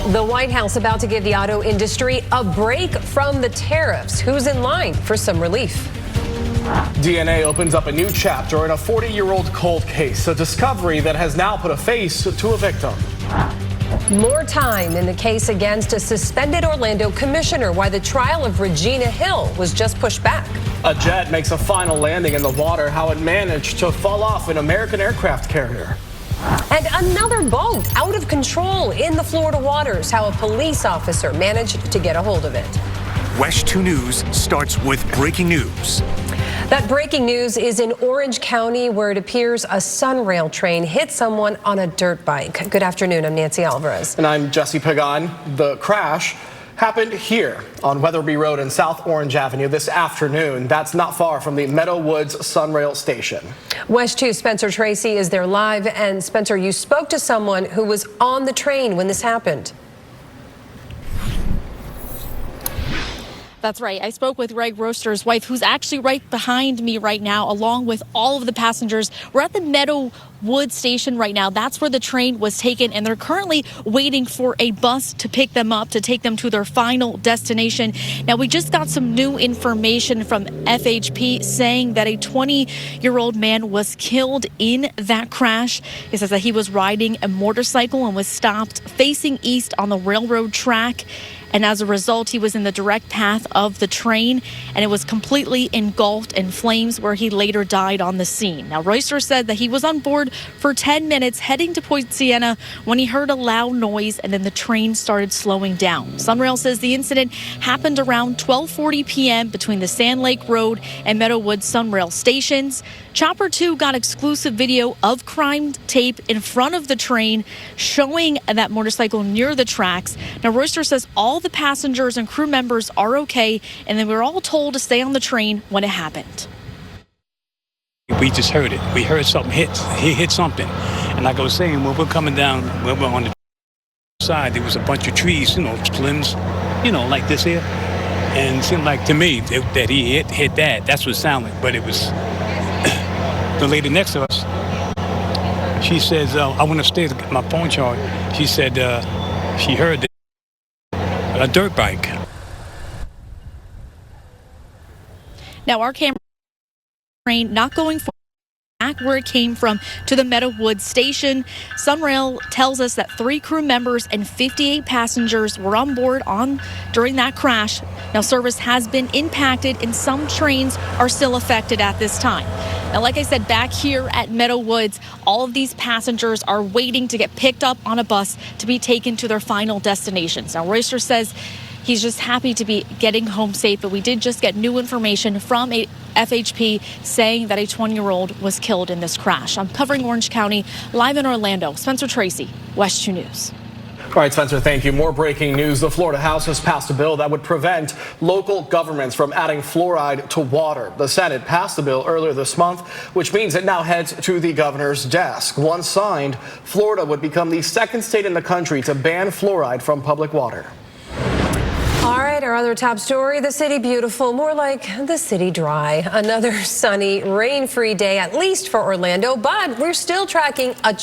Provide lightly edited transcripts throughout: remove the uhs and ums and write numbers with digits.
The White House about to give the auto industry a break from the tariffs. Who's in line for some relief? DNA opens up a new chapter in a 40-year-old cold case, a discovery that has now put a face to a victim. More time in the case against a suspended Orlando commissioner, why the trial of Regina Hill was just pushed back. A jet makes a final landing in the water, how it managed to fall off an American aircraft carrier. And another boat out of control in the Florida waters, how a police officer managed to get a hold of it. WESH 2 News starts with breaking news. That breaking news is in Orange County, where it appears a Sunrail train hit someone on a dirt bike. Good afternoon, I'm Nancy Alvarez. And I'm Jesse Pagan. The crash happened here on Weatherby Road and South Orange Avenue this afternoon. That's not far from the Meadow Woods Sunrail station. WESH 2 Spencer Tracy is there live. And Spencer, you spoke to someone who was on the train when this happened. That's right. I spoke with Greg Roaster's wife, who's actually right behind me right now, along with all of the passengers. We're at the Meadow Woods station right now. That's where the train was taken, and they're currently waiting for a bus to pick them up, to take them to their final destination. Now, we just got some new information from FHP saying that a 20-year-old man was killed in that crash. It says that he was riding a motorcycle and was stopped facing east on the railroad track. And as a result, he was in the direct path of the train, and it was completely engulfed in flames, where he later died on the scene. Now, Royster said that he was on board for 10 minutes heading to Point Siena when he heard a loud noise, and then the train started slowing down. Sunrail says the incident happened around 12:40 p.m. between the Sand Lake Road and Meadow Woods Sunrail stations. Chopper 2 got exclusive video of crime tape in front of the train showing that motorcycle near the tracks. Now, Royster says all the passengers and crew members are okay, and they were all told to stay on the train when it happened. We just heard it. We heard something hit. He hit something. And like I was saying, when we're coming down, when we're on the side, there was a bunch of trees, limbs, like this here. And it seemed like to me that he hit that. That's what it sounded like. But it was the lady next to us. She says, I went upstairs to get my phone charged. She said she heard a dirt bike. Now, our camera train not going back where it came from to the Meadow Woods station. Sunrail tells us that 3 crew members and 58 passengers were on board during that crash. Now, service has been impacted and some trains are still affected at this time. Now, like I said, back here at Meadow Woods, all of these passengers are waiting to get picked up on a bus to be taken to their final destinations. Now, Royster says he's just happy to be getting home safe, but we did just get new information from a FHP saying that a 20-year-old was killed in this crash. I'm covering Orange County, live in Orlando. Spencer Tracy, WESH 2 News. All right, Spencer, thank you. More breaking news. The Florida House has passed a bill that would prevent local governments from adding fluoride to water. The Senate passed the bill earlier this month, which means it now heads to the governor's desk. Once signed, Florida would become the second state in the country to ban fluoride from public water. All right, our other top story, the city beautiful, more like the city dry. Another sunny, rain-free day, at least for Orlando, but we're still tracking a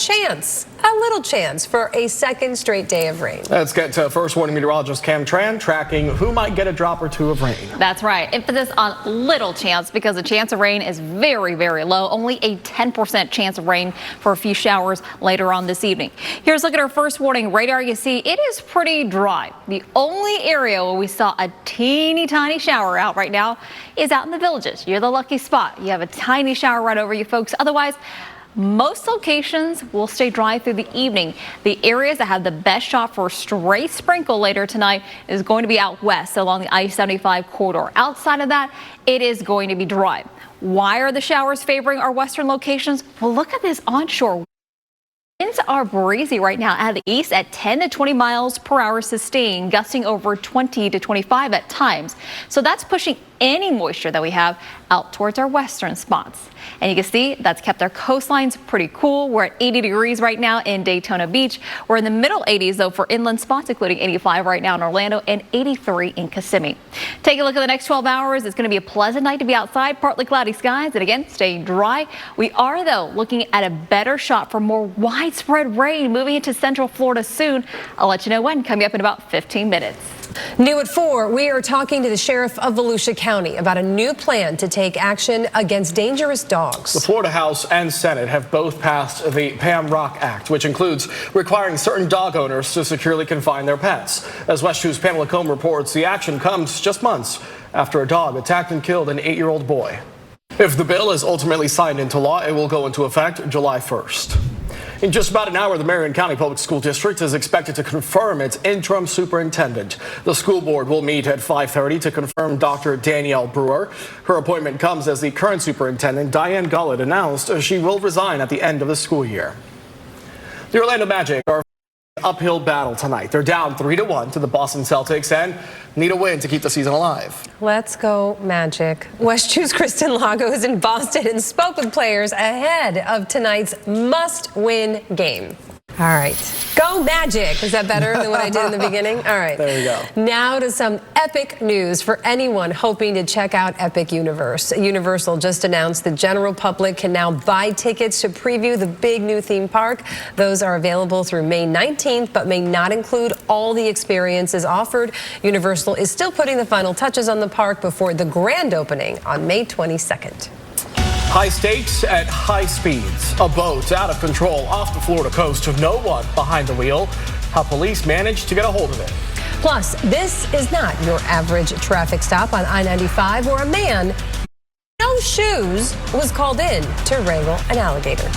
little chance for a second straight day of rain. Let's get to first warning meteorologist Cam Tran tracking who might get a drop or two of rain. That's right. Emphasis on little chance because the chance of rain is very, very low. Only a 10% chance of rain for a few showers later on this evening. Here's a look at our first warning radar. You see, it is pretty dry. The only area where we saw a teeny tiny shower out right now is out in the Villages. You're the lucky spot. You have a tiny shower right over you folks. Otherwise, most locations will stay dry through the evening. The areas that have the best shot for a stray sprinkle later tonight is going to be out west along the I-75 corridor. Outside of that, it is going to be dry. Why are the showers favoring our western locations? Well, look at this onshore. Winds are breezy right now out of the east at 10 to 20 miles per hour sustained, gusting over 20 to 25 at times. So that's pushing any moisture that we have out towards our western spots. And you can see that's kept our coastlines pretty cool. We're at 80 degrees right now in Daytona Beach. We're in the middle 80s though for inland spots, including 85 right now in Orlando and 83 in Kissimmee. Take a look at the next 12 hours. It's going to be a pleasant night to be outside, partly cloudy skies, and again staying dry. We are though looking at a better shot for more widespread rain moving into central Florida soon. I'll let you know when, coming up in about 15 minutes. New at 4, we are talking to the sheriff of Volusia County about a new plan to take action against dangerous dogs. The Florida House and Senate have both passed the Pam Rock Act, which includes requiring certain dog owners to securely confine their pets. As WESH 2's Pamela Combe reports, the action comes just months after a dog attacked and killed an 8-year-old boy. If the bill is ultimately signed into law, it will go into effect July 1st. In just about an hour, the Marion County Public School District is expected to confirm its interim superintendent. The school board will meet at 5:30 to confirm Dr. Danielle Brewer. Her appointment comes as the current superintendent, Diane Gullett, announced she will resign at the end of the school year. The Orlando Magic are uphill battle tonight. They're down 3-1 to the Boston Celtics and need a win to keep the season alive. Let's go Magic. WESH 2's Kristen Lago is in Boston and spoke with players ahead of tonight's must-win game. All right. Go Magic. Is that better than what I did in the beginning? All right. There you go. Now to some epic news for anyone hoping to check out Epic Universe. Universal just announced the general public can now buy tickets to preview the big new theme park. Those are available through May 19th, but may not include all the experiences offered. Universal is still putting the final touches on the park before the grand opening on May 22nd. High stakes at high speeds. A boat out of control off the Florida coast with no one behind the wheel. How police managed to get a hold of it. Plus, this is not your average traffic stop on I-95 where a man, no shoes, was called in to wrangle an alligator.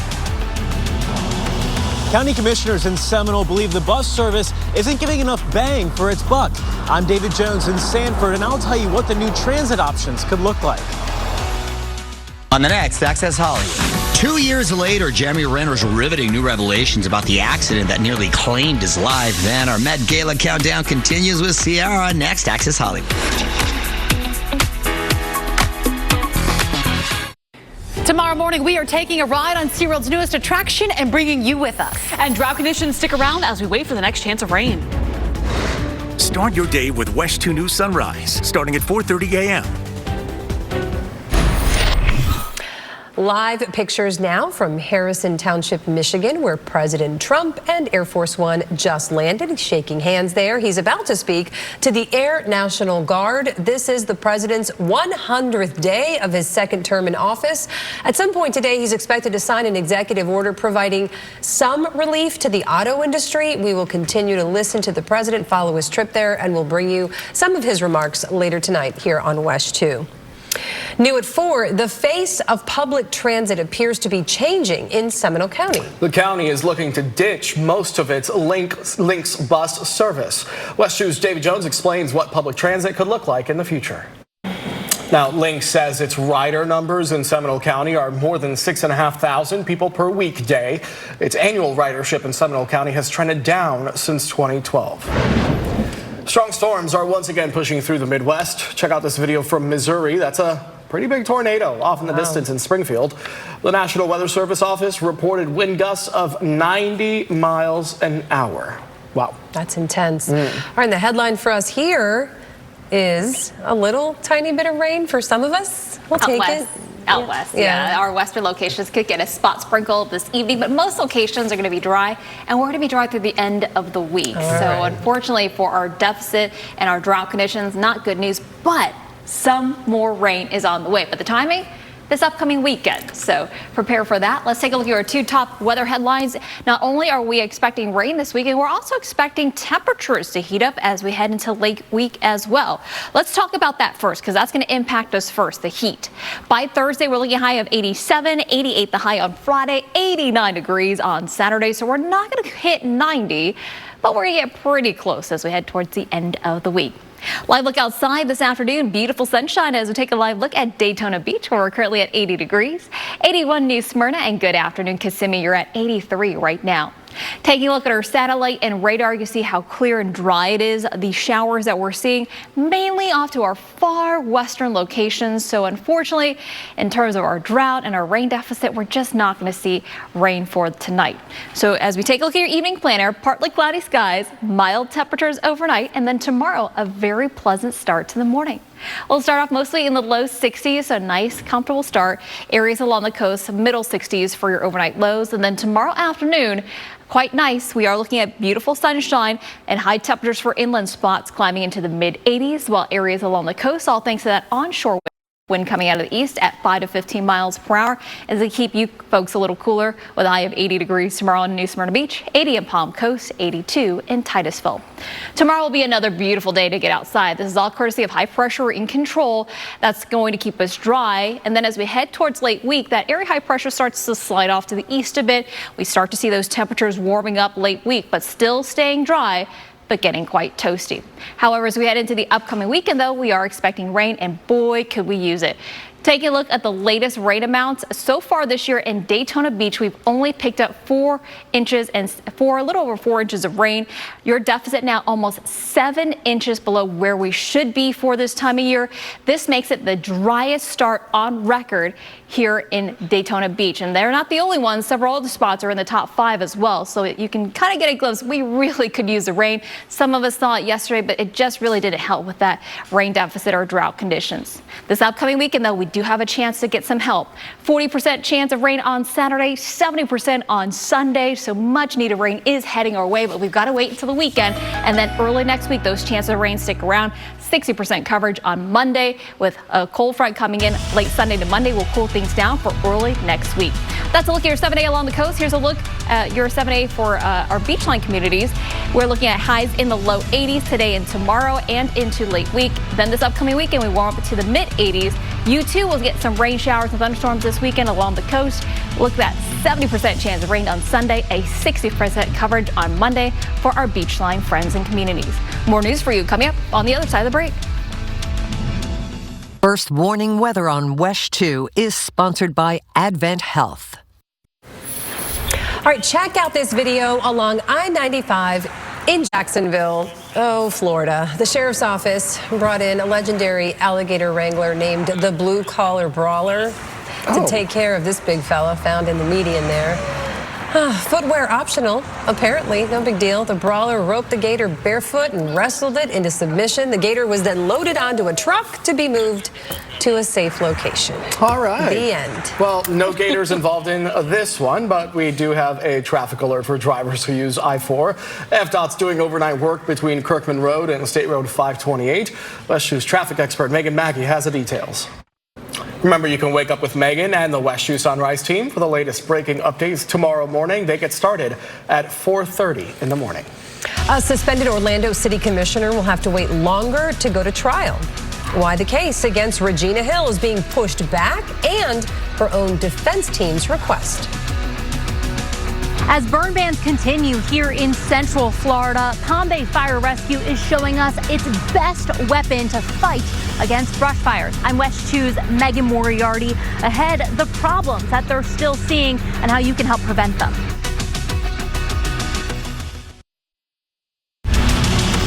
County commissioners in Seminole believe the bus service isn't giving enough bang for its buck. I'm David Jones in Sanford, and I'll tell you what the new transit options could look like. On the next Access Hollywood. 2 years later, Jeremy Renner's riveting new revelations about the accident that nearly claimed his life. Then our Met Gala countdown continues with Ciara. Next, Access Hollywood. Tomorrow morning, we are taking a ride on SeaWorld's newest attraction and bringing you with us. And drought conditions stick around as we wait for the next chance of rain. Start your day with WESH 2 News Sunrise, starting at 4:30 a.m. Live pictures now from Harrison Township, Michigan, where President Trump and Air Force One just landed. He's shaking hands there. He's about to speak to the Air National Guard. This is the president's 100th day of his second term in office. At some point today, he's expected to sign an executive order providing some relief to the auto industry. We will continue to listen to the president, follow his trip there, and we'll bring you some of his remarks later tonight here on WESH 2. New at 4, the face of public transit appears to be changing in Seminole County. The county is looking to ditch most of its Lynx bus service. WESH 2's David Jones explains what public transit could look like in the future. Now, Lynx says its rider numbers in Seminole County are more than 6,500 people per weekday. Its annual ridership in Seminole County has trended down since 2012. Strong storms are once again pushing through the Midwest. Check out this video from Missouri. That's a pretty big tornado off in the distance in Springfield. The National Weather Service office reported wind gusts of 90 miles an hour. Wow. That's intense. All right, the headline for us here is a little tiny bit of rain for some of us. We'll take it. Out west, yeah. Our western locations could get a spot sprinkle this evening, but most locations are going to be dry, and we're going to be dry through the end of the week. So unfortunately for our deficit and our drought conditions, not good news, but some more rain is on the way. But the timing, this upcoming weekend. So prepare for that. Let's take a look at our 2 top weather headlines. Not only are we expecting rain this weekend, we're also expecting temperatures to heat up as we head into late week as well. Let's talk about that first, because that's going to impact us first, the heat. By Thursday, we're looking at a high of 87, 88 the high on Friday, 89 degrees on Saturday. So we're not going to hit 90, but we're going to get pretty close as we head towards the end of the week. Live look outside this afternoon. Beautiful sunshine as we take a live look at Daytona Beach, where we're currently at 80 degrees. 81 New Smyrna, and good afternoon, Kissimmee. You're at 83 right now. Taking a look at our satellite and radar, you see how clear and dry it is. The showers that we're seeing mainly off to our far western locations. So unfortunately, in terms of our drought and our rain deficit, we're just not going to see rain for tonight. So as we take a look at your evening planner, partly cloudy skies, mild temperatures overnight, and then tomorrow a very pleasant start to the morning. We'll start off mostly in the low 60s, so nice, comfortable start. Areas along the coast, middle 60s for your overnight lows. And then tomorrow afternoon, quite nice. We are looking at beautiful sunshine and high temperatures for inland spots climbing into the mid 80s, while areas along the coast, all thanks to that onshore wind coming out of the east at 5 to 15 miles per hour as they keep you folks a little cooler with a high of 80 degrees tomorrow in New Smyrna Beach, 80 in Palm Coast, 82 in Titusville. Tomorrow will be another beautiful day to get outside. This is all courtesy of high pressure in control. That's going to keep us dry. And then as we head towards late week, that area high pressure starts to slide off to the east a bit. We start to see those temperatures warming up late week, but still staying dry, but getting quite toasty. However, as we head into the upcoming weekend, though, we are expecting rain, and boy, could we use it. Taking a look at the latest rain amounts so far this year in Daytona Beach, we've only picked up 4 inches and a little over 4 inches of rain. Your deficit now almost 7 inches below where we should be for this time of year. This makes it the driest start on record here in Daytona Beach. And they're not the only ones. Several other spots are in the top 5 as well. So you can kind of get a glimpse. We really could use the rain. Some of us saw it yesterday, but it just really didn't help with that rain deficit or drought conditions. This upcoming weekend, though, we do have a chance to get some help. 40% chance of rain on Saturday, 70% on Sunday. So much needed rain is heading our way, but we've got to wait until the weekend. And then early next week, those chances of rain stick around. 60% coverage on Monday with a cold front coming in late Sunday to Monday will cool things down for early next week. That's a look at your 7-day along the coast. Here's a look at your 7-day for our beachline communities. We're looking at highs in the low 80s today and tomorrow and into late week. Then this upcoming weekend, we warm up to the mid 80s. You too will get some rain showers and thunderstorms this weekend along the coast. Look at that 70% chance of rain on Sunday, a 60% coverage on Monday for our beachline friends and communities. More news for you coming up on the other side of the break. First warning weather on WESH 2 is sponsored by Advent Health. All right, check out this video along I-95 in Jacksonville, Florida. The sheriff's office brought in a legendary alligator wrangler named the Blue Collar Brawler to take care of this big fella found in the median there. Footwear optional, apparently, no big deal. The brawler roped the gator barefoot and wrestled it into submission. The gator was then loaded onto a truck to be moved to a safe location. All right. The end. Well, no gators involved in this one, but we do have a traffic alert for drivers who use I-4. FDOT's doing overnight work between Kirkman Road and State Road 528. WESH 2's traffic expert Megan Mackey has the details. Remember, you can wake up with Megan and the WESH 2 Sunrise team for the latest breaking updates tomorrow morning. They get started at 4:30 in the morning. A suspended Orlando City Commissioner will have to wait longer to go to trial. Why the case against Regina Hill is being pushed back and her own defense team's request. As burn bans continue here in Central Florida, Palm Bay Fire Rescue is showing us its best weapon to fight against brush fires. I'm WESH 2's Megan Moriarty. Ahead, the problems that they're still seeing and how you can help prevent them.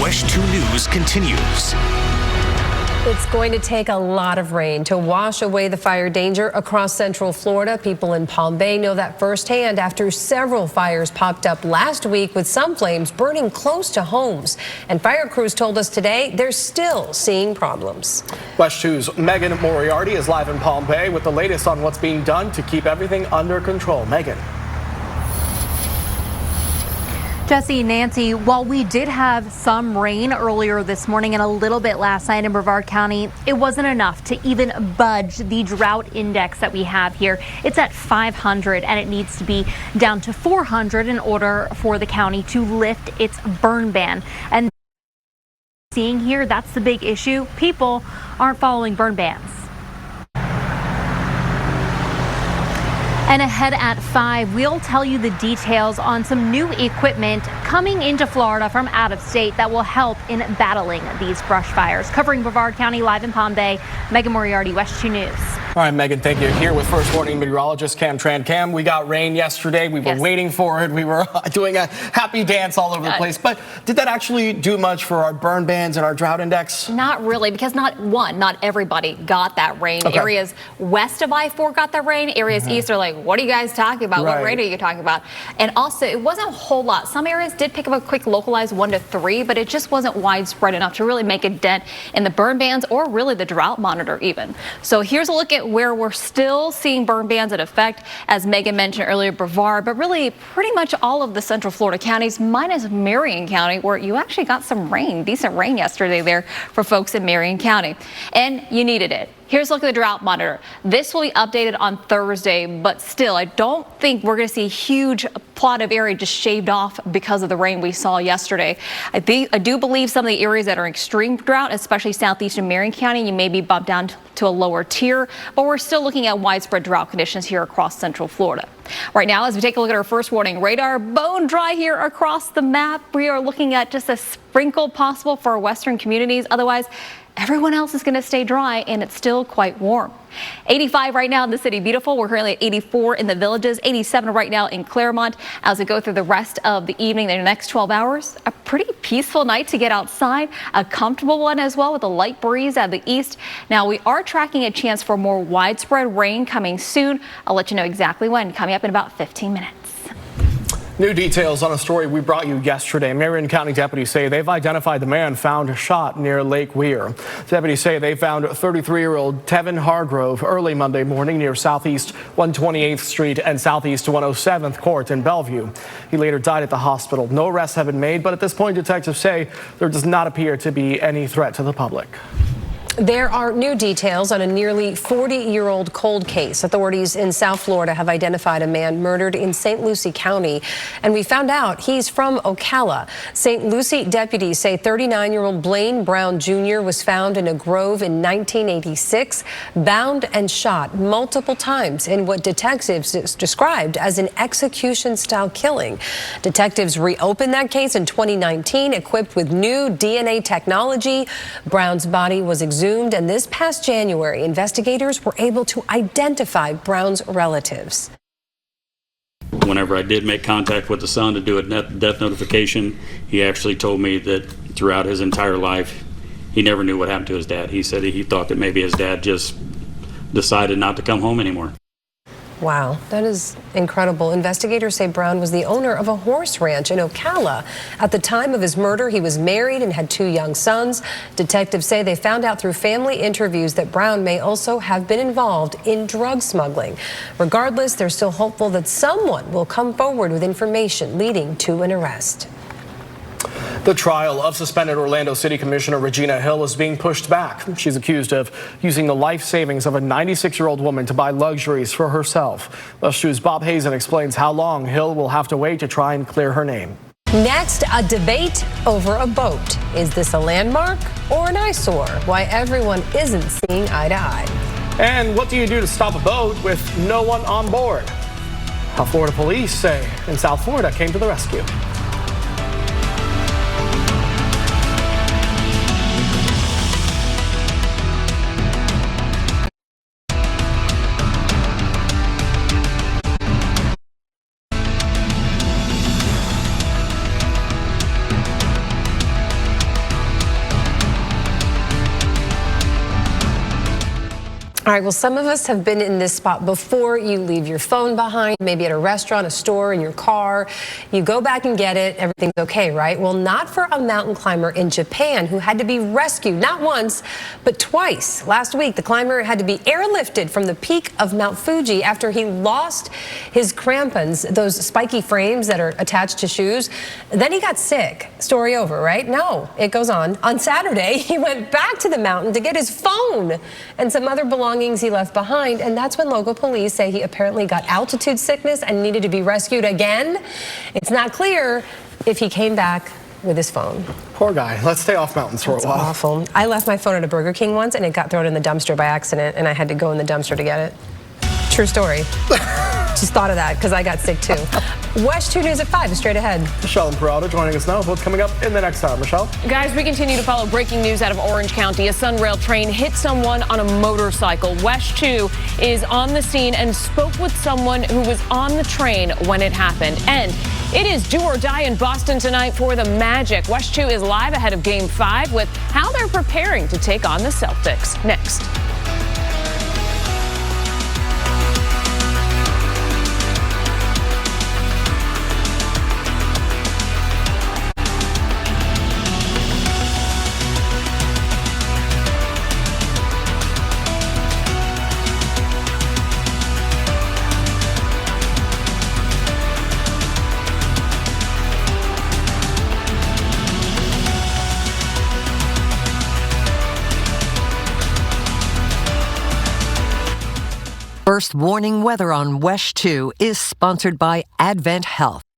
WESH 2 News continues. It's going to take a lot of rain to wash away the fire danger across Central Florida. People in Palm Bay know that firsthand after several fires popped up last week with some flames burning close to homes. And fire crews told us today they're still seeing problems. WESH 2's Megan Moriarty is live in Palm Bay with the latest on what's being done to keep everything under control. Megan. Jesse, Nancy, while we did have some rain earlier this morning and a little bit last night in Brevard County, it wasn't enough to even budge the drought index that we have here. It's at 500 and it needs to be down to 400 in order for the county to lift its burn ban. And seeing here, that's the big issue. People aren't following burn bans. And ahead at 5, we'll tell you the details on some new equipment coming into Florida from out of state that will help in battling these brush fires. Covering Brevard County, live in Palm Bay, Megan Moriarty, WESH 2 News. All right, Megan, thank you. Here with First Warning meteorologist Cam Tran. Cam, we got rain yesterday. We were waiting for it. We were doing a happy dance all over the place. But did that actually do much for our burn bans and our drought index? Not really, because not everybody got that rain. Okay. Areas west of I-4 got that rain. Areas east are like, what are you guys talking about? Right. What rain are you talking about? And also, it wasn't a whole lot. Some areas did pick up a quick localized 1 to 3, but it just wasn't widespread enough to really make a dent in the burn bans or really the drought monitor even. So here's a look at where we're still seeing burn bans in effect. As Megan mentioned earlier, Brevard, but really pretty much all of the central Florida counties minus Marion County, where you actually got some rain, decent rain yesterday there for folks in Marion County. And you needed it. Here's a look at the drought monitor. This will be updated on Thursday, but still, I don't think we're going to see a huge plot of area just shaved off because of the rain we saw yesterday. I do believe some of the areas that are in extreme drought, especially southeast and Marion County, you may be bumped down to a lower tier, but we're still looking at widespread drought conditions here across central Florida. Right now, as we take a look at our first warning radar, bone dry here across the map. We are looking at just a sprinkle possible for our western communities. Otherwise, everyone else is going to stay dry, and it's still quite warm. 85 right now in the city, beautiful. We're currently at 84 in the villages, 87 right now in Claremont. As we go through the rest of the evening, the next 12 hours, a pretty peaceful night to get outside, a comfortable one as well with a light breeze out of the east. Now, we are tracking a chance for more widespread rain coming soon. I'll let you know exactly when, coming up in about 15 minutes. New details on a story we brought you yesterday. Marion County deputies say they've identified the man found shot near Lake Weir. Deputies say they found 33-year-old Tevin Hargrove early Monday morning near Southeast 128th Street and Southeast 107th Court in Bellevue. He later died at the hospital. No arrests have been made, but at this point, detectives say there does not appear to be any threat to the public. There are new details on a nearly 40-year-old cold case. Authorities in South Florida have identified a man murdered in St. Lucie County, and we found out he's from Ocala. St. Lucie deputies say 39-year-old Blaine Brown Jr. was found in a grove in 1986, bound and shot multiple times in what detectives described as an execution-style killing. Detectives reopened that case in 2019, equipped with new DNA technology. Brown's body was exhumed, and this past January, investigators were able to identify Brown's relatives. Whenever I did make contact with the son to do a death notification, he actually told me that throughout his entire life, he never knew what happened to his dad. He said he thought that maybe his dad just decided not to come home anymore. Wow, that is incredible. Investigators say Brown was the owner of a horse ranch in Ocala. At the time of his murder, he was married and had 2 young sons. Detectives say they found out through family interviews that Brown may also have been involved in drug smuggling. Regardless, they're still hopeful that someone will come forward with information leading to an arrest. The trial of suspended Orlando City Commissioner Regina Hill is being pushed back. She's accused of using the life savings of a 96-year-old woman to buy luxuries for herself. WESH 2's Bob Hazen explains how long Hill will have to wait to try and clear her name. Next, a debate over a boat. Is this a landmark or an eyesore? Why everyone isn't seeing eye to eye. And what do you do to stop a boat with no one on board? How Florida police say in South Florida came to the rescue. All right, well, some of us have been in this spot before. You leave your phone behind, maybe at a restaurant, a store, in your car. You go back and get it. Everything's okay, right? Well, not for a mountain climber in Japan who had to be rescued, not once, but twice. Last week, the climber had to be airlifted from the peak of Mount Fuji after he lost his crampons, those spiky frames that are attached to shoes. Then he got sick. Story over, right? No, it goes on. On Saturday, he went back to the mountain to get his phone and some other belongings he left behind, and that's when local police say he apparently got altitude sickness and needed to be rescued again. It's not clear if he came back with his phone. Poor guy. Let's stay off mountains for a while. Awful. I left my phone at a Burger King once, and it got thrown in the dumpster by accident, and I had to go in the dumpster to get it. True story. Just thought of that because I got sick too. WESH 2 News at 5 is straight ahead. Michelle and Peralta joining us now. What's coming up in the next hour, Michelle? Guys, we continue to follow breaking news out of Orange County. A Sunrail train hit someone on a motorcycle. WESH 2 is on the scene and spoke with someone who was on the train when it happened. And it is do or die in Boston tonight for the Magic. WESH 2 is live ahead of Game 5 with how they're preparing to take on the Celtics. Next. First warning weather on WESH 2 is sponsored by Advent Health.